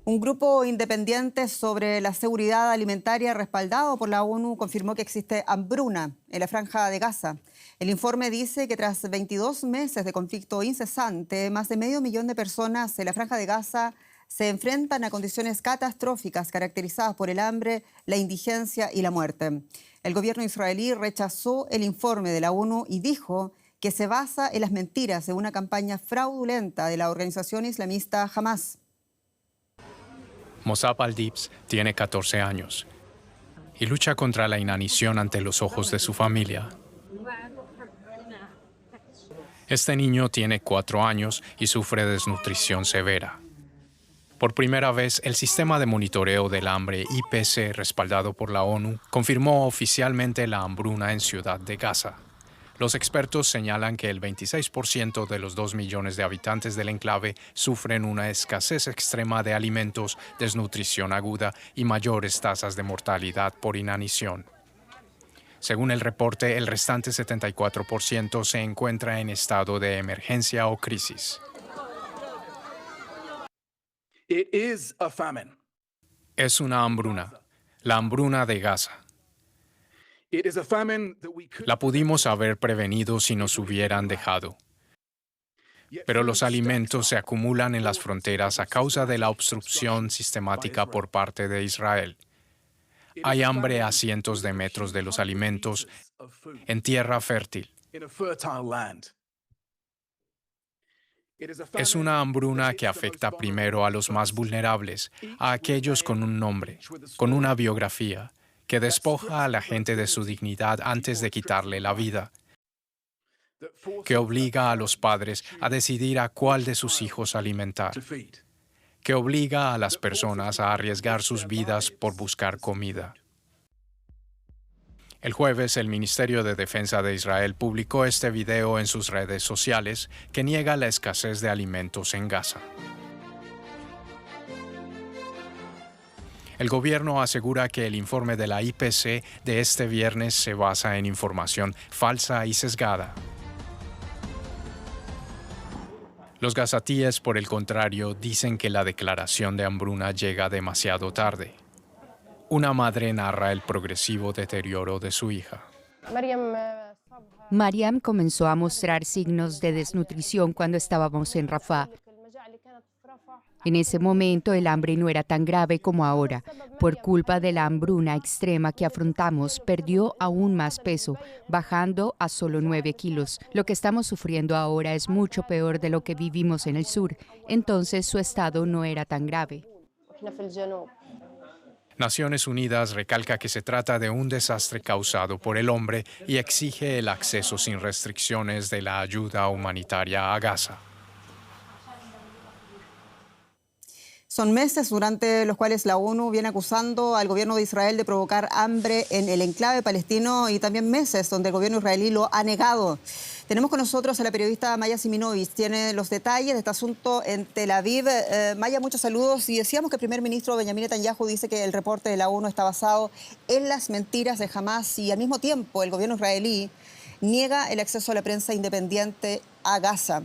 Un grupo independiente sobre la seguridad alimentaria respaldado por la ONU confirmó que existe hambruna en la Franja de Gaza. El informe dice que tras 22 meses de conflicto incesante, más de medio millón de personas en la Franja de Gaza se enfrentan a condiciones catastróficas caracterizadas por el hambre, la indigencia y la muerte. El gobierno israelí rechazó el informe de la ONU y dijo que se basa en las mentiras de una campaña fraudulenta de la organización islamista Hamas. Mossab al-Dibs tiene 14 años y lucha contra la inanición ante los ojos de su familia. Este niño tiene 4 años y sufre desnutrición severa. Por primera vez, el sistema de monitoreo del hambre IPC, respaldado por la ONU, confirmó oficialmente la hambruna en Ciudad de Gaza. Los expertos señalan que el 26% de los 2 millones de habitantes del enclave sufren una escasez extrema de alimentos, desnutrición aguda y mayores tasas de mortalidad por inanición. Según el reporte, el restante 74% se encuentra en estado de emergencia o crisis. Es una hambruna, la hambruna de Gaza. La pudimos haber prevenido si nos hubieran dejado. Pero los alimentos se acumulan en las fronteras a causa de la obstrucción sistemática por parte de Israel. Hay hambre a cientos de metros de los alimentos en tierra fértil. Es una hambruna que afecta primero a los más vulnerables, a aquellos con un nombre, con una biografía, que despoja a la gente de su dignidad antes de quitarle la vida, que obliga a los padres a decidir a cuál de sus hijos alimentar, que obliga a las personas a arriesgar sus vidas por buscar comida. El jueves, el Ministerio de Defensa de Israel publicó este video en sus redes sociales que niega la escasez de alimentos en Gaza. El gobierno asegura que el informe de la IPC de este viernes se basa en información falsa y sesgada. Los gazatíes, por el contrario, dicen que la declaración de hambruna llega demasiado tarde. Una madre narra el progresivo deterioro de su hija. Mariam comenzó a mostrar signos de desnutrición cuando estábamos en Rafah. En ese momento el hambre no era tan grave como ahora. Por culpa de la hambruna extrema que afrontamos, perdió aún más peso, bajando a solo 9 kilos. Lo que estamos sufriendo ahora es mucho peor de lo que vivimos en el sur. Entonces su estado no era tan grave. Naciones Unidas recalca que se trata de un desastre causado por el hombre y exige el acceso sin restricciones de la ayuda humanitaria a Gaza. Son meses durante los cuales la ONU viene acusando al gobierno de Israel de provocar hambre en el enclave palestino y también meses donde el gobierno israelí lo ha negado. Tenemos con nosotros a la periodista Maya Siminovich, tiene los detalles de este asunto en Tel Aviv. Maya, muchos saludos. Y decíamos que el primer ministro Benjamín Netanyahu dice que el reporte de la ONU está basado en las mentiras de Hamas y al mismo tiempo el gobierno israelí niega el acceso a la prensa independiente a Gaza.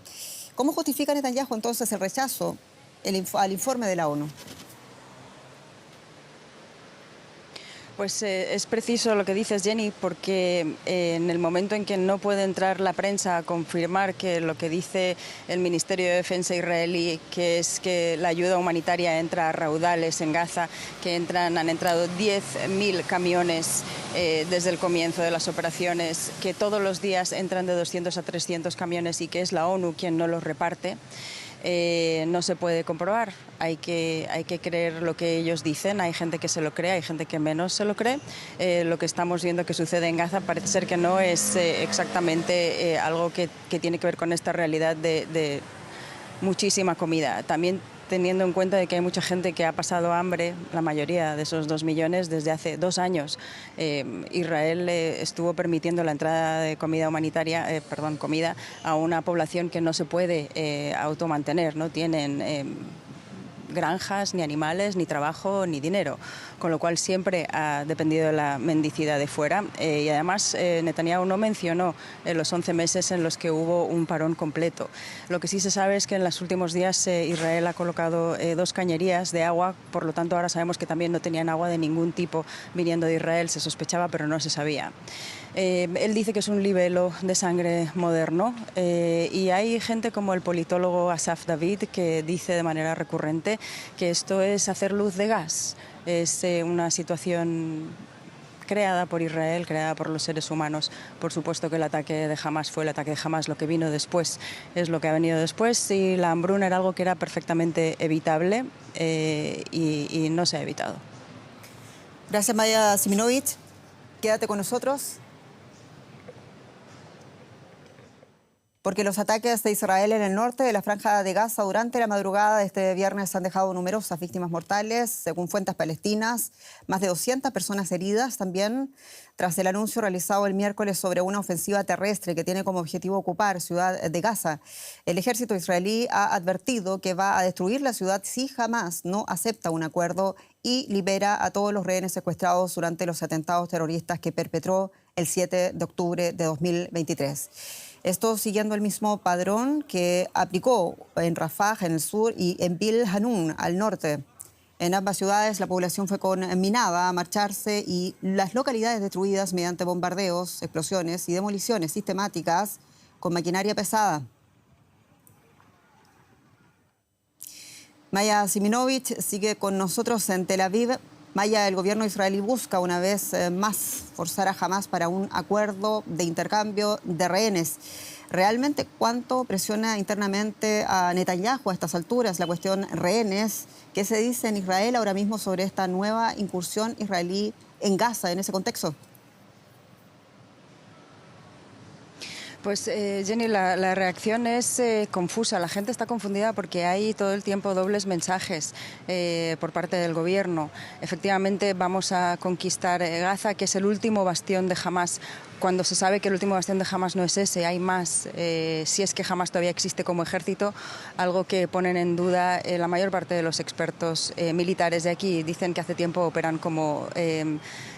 ¿Cómo justifica Netanyahu entonces el rechazo al informe de la ONU? Pues es preciso lo que dices, Jenny, porque en el momento en que no puede entrar la prensa a confirmar que lo que dice el Ministerio de Defensa israelí, que es que la ayuda humanitaria entra a raudales en Gaza, que han entrado 10.000 camiones desde el comienzo de las operaciones, que todos los días entran de 200 a 300 camiones y que es la ONU quien no los reparte. No se puede comprobar, hay que creer lo que ellos dicen, hay gente que se lo cree, hay gente que menos se lo cree. Lo que estamos viendo que sucede en Gaza parece ser que no es exactamente algo que tiene que ver con esta realidad de muchísima comida. También teniendo en cuenta de que hay mucha gente que ha pasado hambre, la mayoría de esos 2 millones, desde hace 2 años. Israel estuvo permitiendo la entrada de comida humanitaria, comida a una población que no se puede automantener, no tienen granjas, ni animales, ni trabajo, ni dinero, con lo cual siempre ha dependido de la mendicidad de fuera. Y además Netanyahu no mencionó los 11 meses en los que hubo un parón completo. Lo que sí se sabe es que en los últimos días Israel ha colocado 2 cañerías de agua, por lo tanto ahora sabemos que también no tenían agua de ningún tipo viniendo de Israel, se sospechaba pero no se sabía. Él dice que es un libelo de sangre moderno y hay gente como el politólogo Asaf David que dice de manera recurrente que esto es hacer luz de gas. Es una situación creada por Israel, creada por los seres humanos. Por supuesto que el ataque de Hamas fue el ataque de Hamas, lo que vino después es lo que ha venido después y la hambruna era algo que era perfectamente evitable y no se ha evitado. Gracias, Maya Siminovich. Quédate con nosotros, porque los ataques de Israel en el norte de la Franja de Gaza durante la madrugada de este viernes han dejado numerosas víctimas mortales, según fuentes palestinas, más de 200 personas heridas también, tras el anuncio realizado el miércoles sobre una ofensiva terrestre que tiene como objetivo ocupar Ciudad de Gaza. El ejército israelí ha advertido que va a destruir la ciudad si Hamas no acepta un acuerdo y libera a todos los rehenes secuestrados durante los atentados terroristas que perpetró el 7 de octubre de 2023. Esto siguiendo el mismo padrón que aplicó en Rafah, en el sur, y en Bil Hanun, al norte. En ambas ciudades la población fue conminada a marcharse y las localidades destruidas mediante bombardeos, explosiones y demoliciones sistemáticas con maquinaria pesada. Maya Siminovich sigue con nosotros en Tel Aviv. Maya, el gobierno israelí busca una vez más forzar a Hamas para un acuerdo de intercambio de rehenes. ¿Realmente cuánto presiona internamente a Netanyahu a estas alturas la cuestión rehenes? ¿Qué se dice en Israel ahora mismo sobre esta nueva incursión israelí en Gaza en ese contexto? Pues Jenny, la reacción es confusa. La gente está confundida porque hay todo el tiempo dobles mensajes por parte del gobierno. Efectivamente vamos a conquistar Gaza, que es el último bastión de Hamas. Cuando se sabe que el último bastión de Hamas no es ese, hay más. Si es que Hamas todavía existe como ejército, algo que ponen en duda la mayor parte de los expertos militares de aquí. Dicen que hace tiempo operan como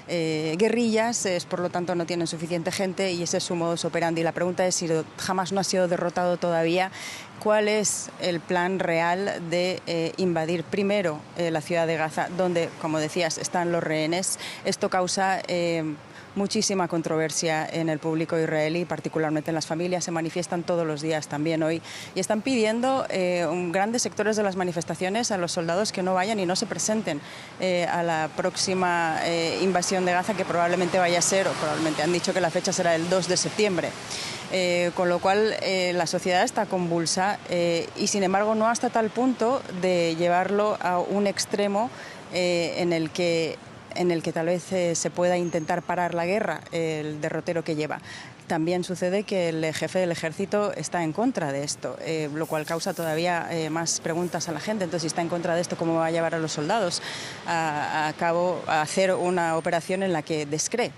guerrillas, por lo tanto no tienen suficiente gente y ese es su modus operandi. La pregunta es si Hamas no ha sido derrotado todavía, ¿cuál es el plan real de invadir primero la ciudad de Gaza, donde, como decías, están los rehenes? Esto causa muchísima controversia en el público israelí, particularmente en las familias. Se manifiestan todos los días también hoy y están pidiendo grandes sectores de las manifestaciones a los soldados que no vayan y no se presenten a la próxima invasión de Gaza, que probablemente vaya a ser, o probablemente han dicho que la fecha será el 2 de septiembre. Con lo cual la sociedad está convulsa y sin embargo no hasta tal punto de llevarlo a un extremo en el que tal vez se pueda intentar parar la guerra, el derrotero que lleva. También sucede que el jefe del ejército está en contra de esto, lo cual causa todavía más preguntas a la gente. Entonces, si está en contra de esto, ¿cómo va a llevar a los soldados a cabo a hacer una operación en la que descree?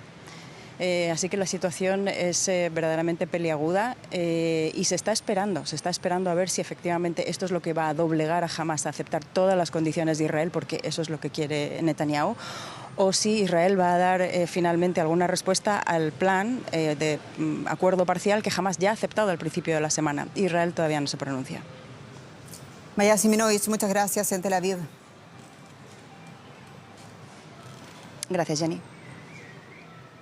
Así que la situación es verdaderamente peliaguda y se está esperando a ver si efectivamente esto es lo que va a doblegar a Hamas a aceptar todas las condiciones de Israel, porque eso es lo que quiere Netanyahu, o si Israel va a dar finalmente alguna respuesta al plan de acuerdo parcial que Hamas ya ha aceptado al principio de la semana. Israel todavía no se pronuncia. Maya Siminovich, muchas gracias en Tel Aviv. Gracias, Jenny.